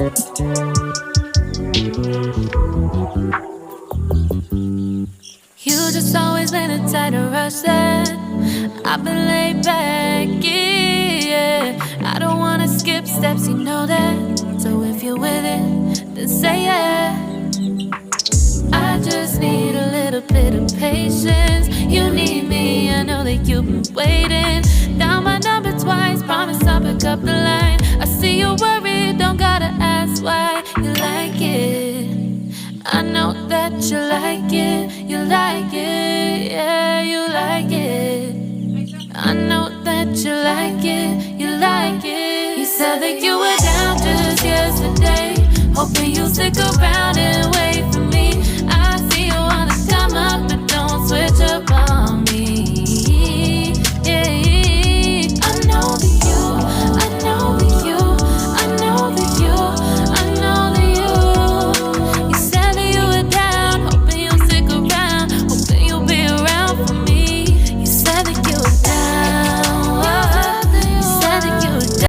You just always been a tighter rush that I've been laid back, yeah. I don't wanna skip steps, you know that. So if you're with it, then say yeah. I just need a little bit of patience. You need me, I know that you've been waiting. Down my number twice, promise I'll pick up the line. I see you worried, don't gotta ask why. You like it, I know that you like it. You like it, yeah, you like it. I know that you like it, you like it. You said that you were down just yesterday, hoping you'll stick around and wait for